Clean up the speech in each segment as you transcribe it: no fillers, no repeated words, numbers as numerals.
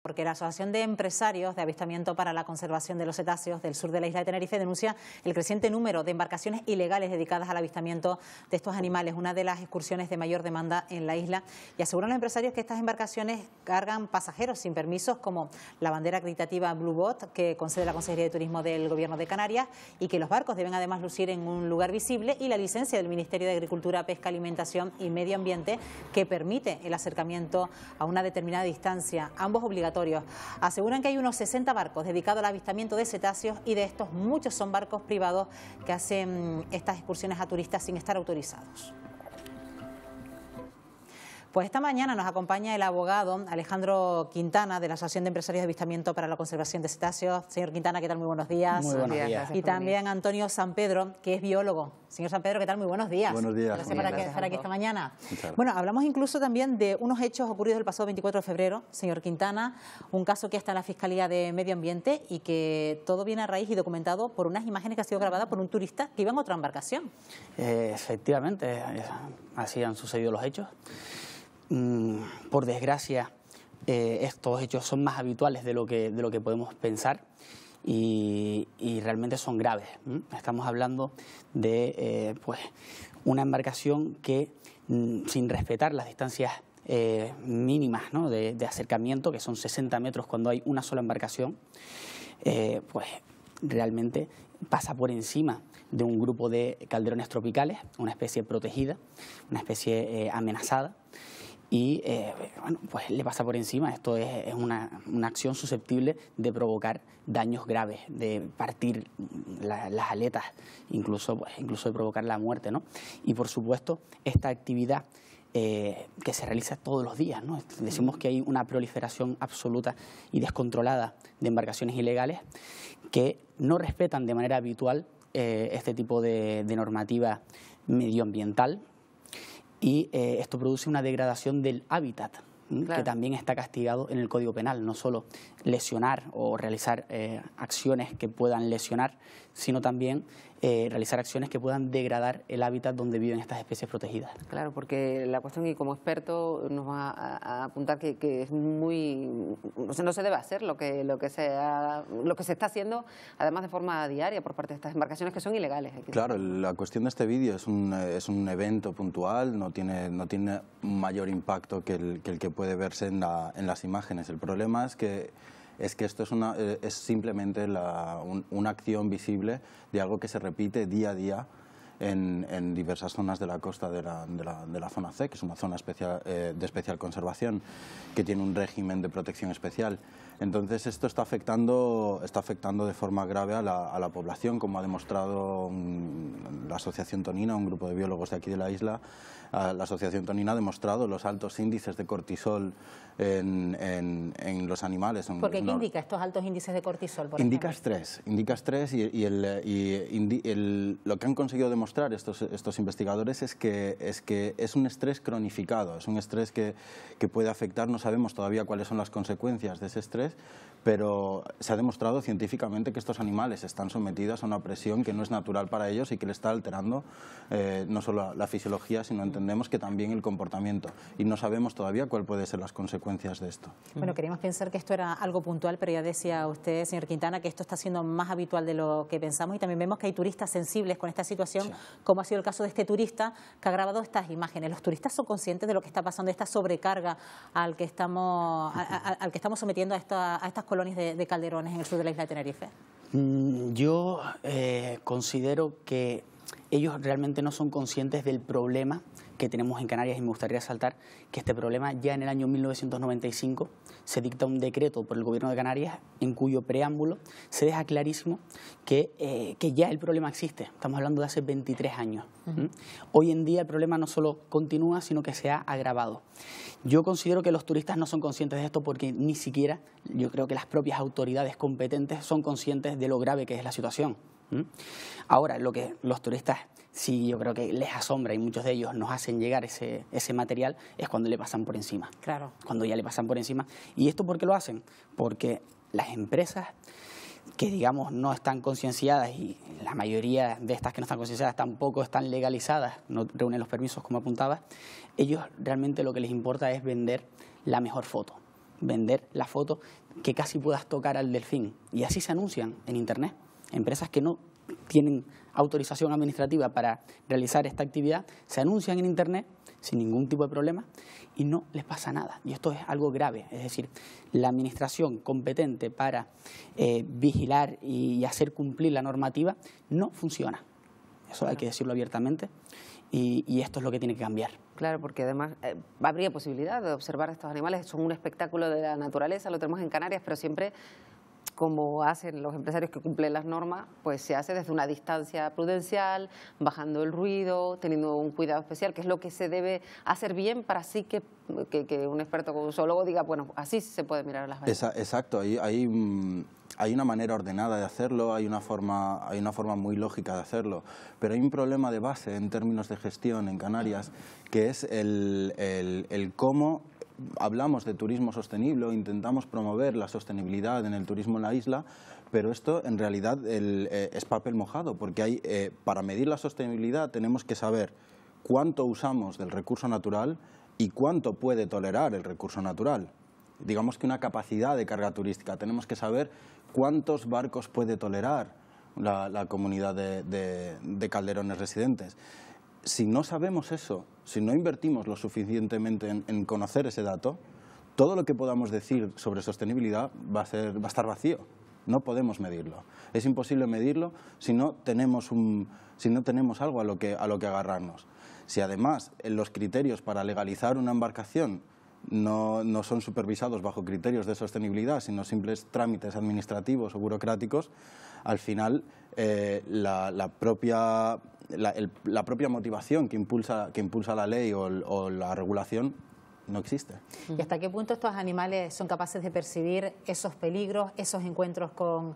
Porque la Asociación de Empresarios de Avistamiento para la Conservación de los Cetáceos del sur de la isla de Tenerife denuncia el creciente número de embarcaciones ilegales dedicadas al avistamiento de estos animales, una de las excursiones de mayor demanda en la isla, y aseguran los empresarios que estas embarcaciones cargan pasajeros sin permisos, como la bandera acreditativa Blue Boat que concede la Consejería de Turismo del Gobierno de Canarias, y que los barcos deben además lucir en un lugar visible, y la licencia del Ministerio de Agricultura, Pesca, Alimentación y Medio Ambiente que permite el acercamiento a una determinada distancia, ambos obligatorios. Aseguran que hay unos 60 barcos dedicados al avistamiento de cetáceos, y de estos muchos son barcos privados que hacen estas excursiones a turistas sin estar autorizados. Pues esta mañana nos acompaña el abogado Alejandro Quintana, de la Asociación de Empresarios de Avistamiento para la Conservación de Cetáceos. Señor Quintana, ¿qué tal? Muy buenos días. Muy buenos días. Y también Antonio San Pedro, que es biólogo. Señor San Pedro, ¿qué tal? Muy buenos días. Buenos días. Gracias por estar aquí esta mañana. Muchas Bueno, hablamos incluso también de unos hechos ocurridos el pasado 24 de febrero, señor Quintana, un caso que está en la Fiscalía de Medio Ambiente y que todo viene a raíz y documentado por unas imágenes que han sido grabadas por un turista que iba en otra embarcación. Efectivamente, así han sucedido los hechos. Por desgracia, estos hechos son más habituales de lo que podemos pensar y realmente son graves. Estamos hablando de pues, una embarcación que, sin respetar las distancias mínimas, ¿no?, de acercamiento, que son 60 metros cuando hay una sola embarcación, pues realmente pasa por encima de un grupo de calderones tropicales, una especie protegida, una especie amenazada. Y bueno, pues le pasa por encima. Esto es una acción susceptible de provocar daños graves, de partir las aletas, incluso de provocar la muerte, ¿no? Y por supuesto, esta actividad que se realiza todos los días, ¿no? Decimos que hay una proliferación absoluta y descontrolada de embarcaciones ilegales que no respetan de manera habitual este tipo de normativa medioambiental. Y esto produce una degradación del hábitat, claro, que también está castigado en el Código Penal. No solo lesionar o realizar acciones que puedan lesionar, sino también realizar acciones que puedan degradar el hábitat donde viven estas especies protegidas. Claro, porque la cuestión, y como experto nos va a apuntar que es muy... O sea, no se debe hacer lo que se está haciendo, además de forma diaria, por parte de estas embarcaciones que son ilegales. Claro, la cuestión de este vídeo es un evento puntual, no tiene mayor impacto que el que puede verse en las imágenes. El problema es que esto es simplemente una acción visible de algo que se repite día a día en diversas zonas de la costa de la zona C, que es una zona de especial conservación, que tiene un régimen de protección especial. Entonces esto está afectando de forma grave a la población, como ha demostrado la Asociación Tonina, un grupo de biólogos de aquí de la isla. La Asociación Tonina ha demostrado los altos índices de cortisol en los animales. ¿Por qué? ¿Qué indica estos altos índices de cortisol, por indica ejemplo? Indica estrés y lo que han conseguido demostrar estos investigadores es que es un estrés cronificado, es un estrés que puede afectar. No sabemos todavía cuáles son las consecuencias de ese estrés, pero se ha demostrado científicamente que estos animales están sometidos a una presión que no es natural para ellos y que le está alterando no solo la fisiología, sino entendemos que también el comportamiento. Y no sabemos todavía cuáles pueden ser las consecuencias de esto. Bueno, queríamos pensar que esto era algo puntual, pero ya decía usted, señor Quintana, que esto está siendo más habitual de lo que pensamos, y también vemos que hay turistas sensibles con esta situación, sí, como ha sido el caso de este turista que ha grabado estas imágenes. ¿Los turistas son conscientes de lo que está pasando, de esta sobrecarga al que estamos sometiendo a estas colonias de calderones en el sur de la isla de Tenerife? Yo considero que ellos realmente no son conscientes del problema que tenemos en Canarias, y me gustaría resaltar que este problema ya en el año 1995 se dicta un decreto por el Gobierno de Canarias en cuyo preámbulo se deja clarísimo que ya el problema existe. Estamos hablando de hace 23 años. Hoy en día el problema no solo continúa, sino que se ha agravado. Yo considero que los turistas no son conscientes de esto porque ni siquiera yo creo que las propias autoridades competentes son conscientes de lo grave que es la situación. Ahora, lo que los turistas sí yo creo que les asombra, y muchos de ellos nos hacen llegar ese material, es cuando le pasan por encima. Claro. Cuando ya le pasan por encima. ¿Y esto por qué lo hacen? Porque las empresas que, digamos, no están concienciadas, y la mayoría de estas que no están concienciadas tampoco están legalizadas, no reúnen los permisos como apuntaba, ellos realmente lo que les importa es vender la mejor foto. vender la foto que casi puedas tocar al delfín. Y así se anuncian en Internet. Empresas que no tienen autorización administrativa para realizar esta actividad se anuncian en Internet sin ningún tipo de problema y no les pasa nada. Y esto es algo grave. Es decir, la administración competente para vigilar y hacer cumplir la normativa no funciona. Eso hay que decirlo abiertamente y esto es lo que tiene que cambiar. Claro, porque además habría posibilidad de observar a estos animales. Son un espectáculo de la naturaleza, lo tenemos en Canarias, pero siempre, como hacen los empresarios que cumplen las normas, pues se hace desde una distancia prudencial, bajando el ruido, teniendo un cuidado especial, que es lo que se debe hacer bien para así que un experto como un zoólogo diga, bueno, así se puede mirar a las ballenas. Exacto, hay una manera ordenada de hacerlo, hay una forma muy lógica de hacerlo, pero hay un problema de base en términos de gestión en Canarias, que es el cómo hablamos de turismo sostenible, intentamos promover la sostenibilidad en el turismo en la isla, pero esto en realidad es papel mojado, porque para medir la sostenibilidad tenemos que saber cuánto usamos del recurso natural y cuánto puede tolerar el recurso natural. Digamos que una capacidad de carga turística, tenemos que saber cuántos barcos puede tolerar la comunidad de calderones residentes. Si no sabemos eso, si no invertimos lo suficientemente en conocer ese dato, todo lo que podamos decir sobre sostenibilidad va a estar vacío. No podemos medirlo. Es imposible medirlo si no tenemos algo a lo que agarrarnos. Si además los criterios para legalizar una embarcación no son supervisados bajo criterios de sostenibilidad, sino simples trámites administrativos o burocráticos, al final la propia motivación que impulsa la ley o la regulación no existe. ¿Y hasta qué punto estos animales son capaces de percibir esos peligros, esos encuentros con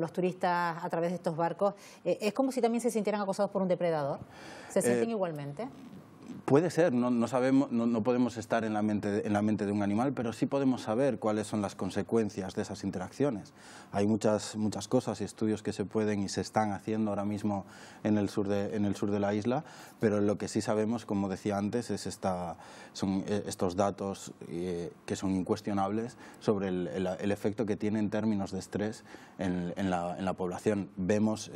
los turistas a través de estos barcos? ¿Es como si también se sintieran acosados por un depredador? ¿Se sienten igualmente? Puede ser, no sabemos, no podemos estar en la mente de un animal, pero sí podemos saber cuáles son las consecuencias de esas interacciones. Hay muchas cosas y estudios que se pueden y se están haciendo ahora mismo en el sur de la isla, pero lo que sí sabemos, como decía antes, son estos datos que son incuestionables sobre el efecto que tiene en términos de estrés en la población. Vemos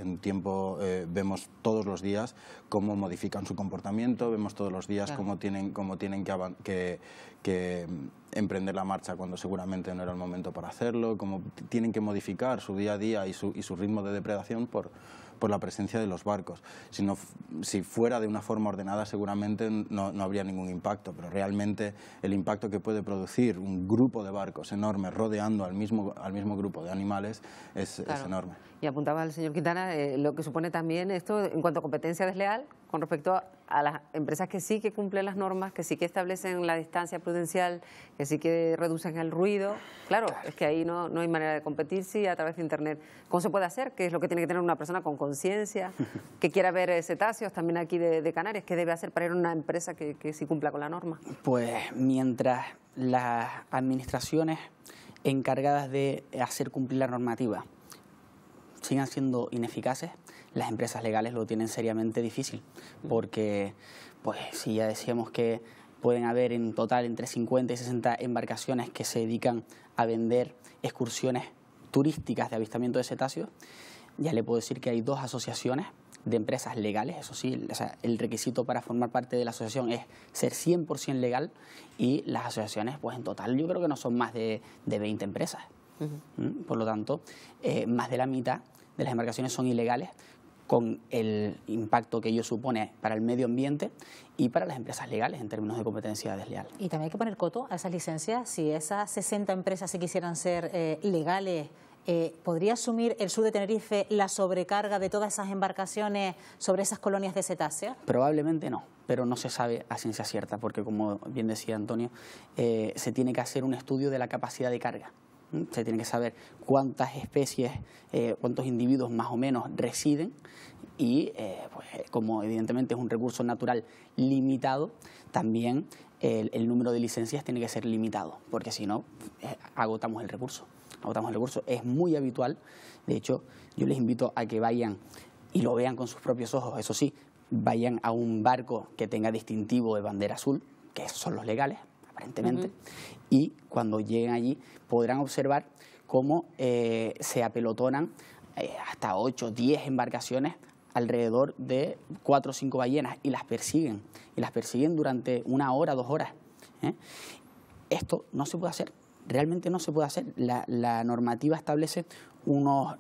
todos los días cómo modifican su comportamiento, vemos todos los días cómo tienen que emprender la marcha cuando seguramente no era el momento para hacerlo, cómo tienen que modificar su día a día y su ritmo de depredación por la presencia de los barcos. Si fuera de una forma ordenada seguramente no habría ningún impacto, pero realmente el impacto que puede producir un grupo de barcos enormes rodeando al mismo grupo de animales es enorme. Y apuntaba el señor Quintana lo que supone también esto en cuanto a competencia desleal con respecto a las empresas que sí que cumplen las normas, que sí que establecen la distancia prudencial, que sí que reducen el ruido. Claro, es que ahí no hay manera de competir, sí, a través de Internet. ¿Cómo se puede hacer? ¿Qué es lo que tiene que tener una persona con conciencia, que quiera ver cetáceos también aquí de Canarias? ¿Qué debe hacer para ir a una empresa que sí cumpla con la norma? Pues mientras las administraciones encargadas de hacer cumplir la normativa sigan siendo ineficaces, las empresas legales lo tienen seriamente difícil, porque pues si ya decíamos que pueden haber en total entre 50 y 60 embarcaciones que se dedican a vender excursiones turísticas de avistamiento de cetáceos, ya le puedo decir que hay 2 asociaciones de empresas legales, eso sí, o sea, el requisito para formar parte de la asociación es ser 100% legal y las asociaciones, pues en total yo creo que no son más de 20 empresas. Por lo tanto, más de la mitad de las embarcaciones son ilegales, con el impacto que ello supone para el medio ambiente y para las empresas legales en términos de competencia desleal. Y también hay que poner coto a esas licencias. Si esas 60 empresas se quisieran ser legales, ¿podría asumir el sur de Tenerife la sobrecarga de todas esas embarcaciones sobre esas colonias de cetáceos? Probablemente no, pero no se sabe a ciencia cierta, porque como bien decía Antonio, se tiene que hacer un estudio de la capacidad de carga. Se tiene que saber cuántas especies, cuántos individuos más o menos residen y pues, como evidentemente es un recurso natural limitado, también el número de licencias tiene que ser limitado, porque si no agotamos el recurso. Es muy habitual, de hecho yo les invito a que vayan y lo vean con sus propios ojos, eso sí, vayan a un barco que tenga distintivo de bandera azul, que esos son los legales, aparentemente, y cuando lleguen allí podrán observar cómo se apelotonan hasta 8 o 10 embarcaciones alrededor de 4 o 5 ballenas y las persiguen durante 1 hora, 2 horas. Esto no se puede hacer, realmente no se puede hacer. La normativa establece unos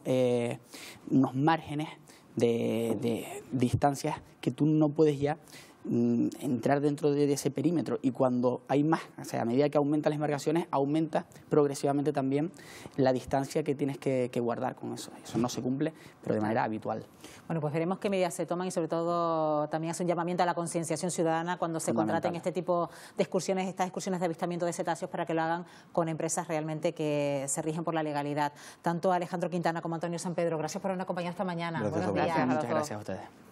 márgenes de distancias que tú no puedes ya entrar dentro de ese perímetro, y cuando hay más, o sea, a medida que aumentan las embarcaciones, aumenta progresivamente también la distancia que tienes que guardar con eso. Eso no se cumple, pero de manera habitual. Bueno, pues veremos qué medidas se toman y sobre todo también hace un llamamiento a la concienciación ciudadana cuando se contraten este tipo de excursiones, estas excursiones de avistamiento de cetáceos, para que lo hagan con empresas realmente que se rigen por la legalidad. Tanto Alejandro Quintana como Antonio San Pedro, gracias por habernos acompañado esta mañana. Gracias. Buenos días. Muchas gracias a ustedes.